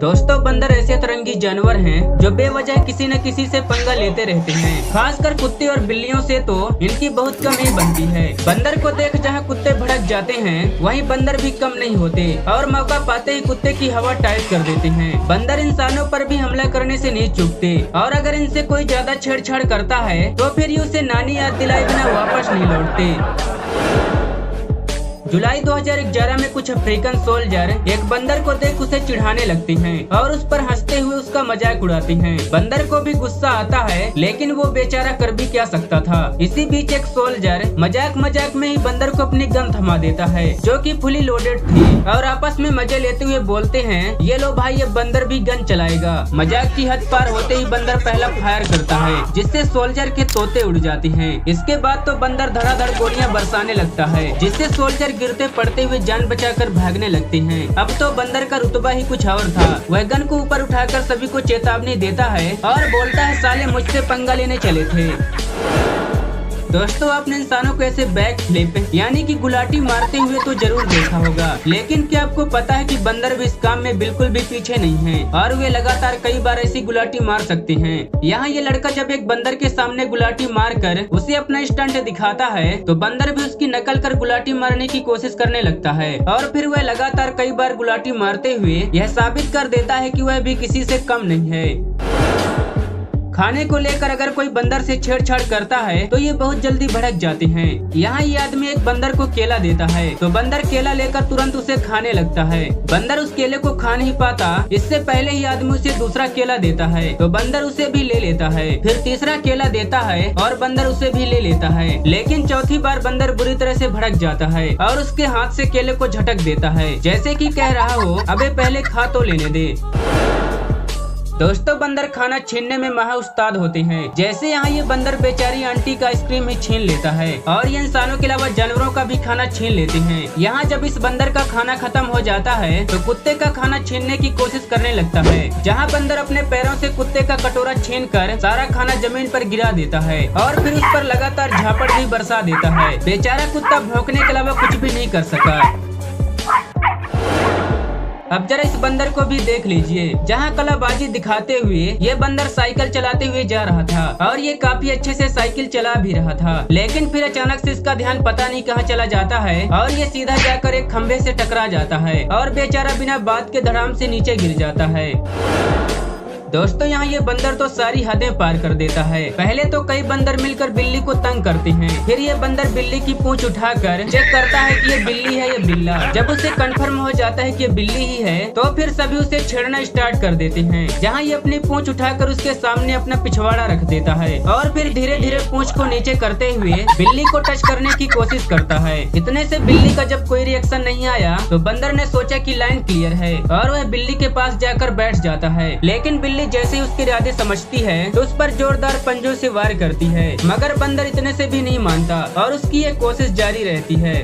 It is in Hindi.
दोस्तों, बंदर ऐसे अतरंगी जानवर हैं जो बेवजह किसी न किसी से पंगा लेते रहते हैं। खासकर कुत्ते और बिल्लियों से तो इनकी बहुत कम ही बनती है। बंदर को देख जहां कुत्ते भड़क जाते हैं, वहीं बंदर भी कम नहीं होते और मौका पाते ही कुत्ते की हवा टाइट कर देते हैं। बंदर इंसानों पर भी हमला करने से नहीं चूकते और अगर इनसे कोई ज्यादा छेड़छाड़ करता है तो फिर उसे नानी याद दिलाए बिना वापस नहीं लौटते। जुलाई 2011 में कुछ अफ्रीकन सोल्जर एक बंदर को देख उसे चिढ़ाने लगते हैं और उस पर हंसते हुए उसका मजाक उड़ाते हैं। बंदर को भी गुस्सा आता है, लेकिन वो बेचारा कर भी क्या सकता था। इसी बीच एक सोल्जर मजाक मजाक में ही बंदर को अपनी गन थमा देता है, जो कि फुली लोडेड थी, और आपस में मजे लेते हुए बोलते हैं, ये लो भाई, ये बंदर भी गन चलाएगा। मजाक की हद पार होते ही बंदर पहला फायर करता है, जिससे सोल्जर के तोते उड़ जाते हैं। इसके बाद तो बंदर धड़ाधड़ गोलियां बरसाने लगता है, जिससे सोल्जर गिरते पड़ते हुए जान बचाकर भागने लगते हैं। अब तो बंदर का रुतबा ही कुछ और था। वह गन को ऊपर उठाकर सभी को चेतावनी देता है और बोलता है, साले मुझसे पंगा लेने चले थे। दोस्तों, आपने इंसानों को ऐसे बैक फ्लिप यानी कि गुलाटी मारते हुए तो जरूर देखा होगा, लेकिन क्या आपको पता है कि बंदर भी इस काम में बिल्कुल भी पीछे नहीं है और वे लगातार कई बार ऐसी गुलाटी मार सकते हैं। यहाँ ये लड़का जब एक बंदर के सामने गुलाटी मारकर उसे अपना स्टंट दिखाता है तो बंदर भी उसकी नकल कर गुलाटी मारने की कोशिश करने लगता है और फिर वह लगातार कई बार गुलाटी मारते हुए यह साबित कर देता है कि वह भी किसी से कम नहीं है। खाने को लेकर अगर कोई बंदर से छेड़छाड़ करता है तो ये बहुत जल्दी भड़क जाते हैं। यहाँ ये आदमी एक बंदर को केला देता है तो बंदर केला लेकर तुरंत उसे खाने लगता है। बंदर उस केले को खा नहीं पाता, इससे पहले ही आदमी उसे दूसरा केला देता है तो बंदर उसे भी ले लेता है। फिर तीसरा केला देता है और बंदर उसे भी ले लेता है, लेकिन चौथी बार बंदर बुरी तरह से भड़क जाता है और उसके हाथ से केले को झटक देता है, जैसे कि कह रहा हो, अबे पहले खा तो लेने दे। दोस्तों, बंदर खाना छीनने में महा उस्ताद होते हैं। जैसे यहाँ ये बंदर बेचारी आंटी का आइसक्रीम ही छीन लेता है और ये इंसानों के अलावा जानवरों का भी खाना छीन लेते हैं। यहाँ जब इस बंदर का खाना खत्म हो जाता है तो कुत्ते का खाना छीनने की कोशिश करने लगता है, जहाँ बंदर अपने पैरों से कुत्ते का कटोरा छीन कर सारा खाना जमीन पर गिरा देता है और फिर उस पर लगातार झापड़ भी बरसा देता है। बेचारा कुत्ता भौंकने के अलावा कुछ भी नहीं कर सका। अब जरा इस बंदर को भी देख लीजिए, जहाँ कलाबाजी दिखाते हुए ये बंदर साइकिल चलाते हुए जा रहा था और ये काफी अच्छे से साइकिल चला भी रहा था, लेकिन फिर अचानक से इसका ध्यान पता नहीं कहाँ चला जाता है और ये सीधा जाकर एक खंभे से टकरा जाता है और बेचारा बिना बात के धड़ाम से नीचे गिर जाता है। दोस्तों, यहाँ ये बंदर तो सारी हदें पार कर देता है। पहले तो कई बंदर मिलकर बिल्ली को तंग करते हैं, फिर ये बंदर बिल्ली की पूंछ उठाकर चेक करता है कि ये बिल्ली है या बिल्ला। जब उसे कंफर्म हो जाता है कि ये बिल्ली ही है तो फिर सभी उसे छेड़ना स्टार्ट कर देते हैं, जहाँ ये अपनी पूंछ उठाकर उसके सामने अपना पिछवाड़ा रख देता है और फिर धीरे धीरे पूंछ को नीचे करते हुए बिल्ली को टच करने की कोशिश करता है। इतने से बिल्ली का जब कोई रिएक्शन नहीं आया तो बंदर ने सोचा कि लाइन क्लियर है और वह बिल्ली के पास जाकर बैठ जाता है, लेकिन बिल्ली जैसे ही उसके इरादे समझती है तो उस पर जोरदार पंजों से वार करती है, मगर बंदर इतने से भी नहीं मानता और उसकी ये कोशिश जारी रहती है।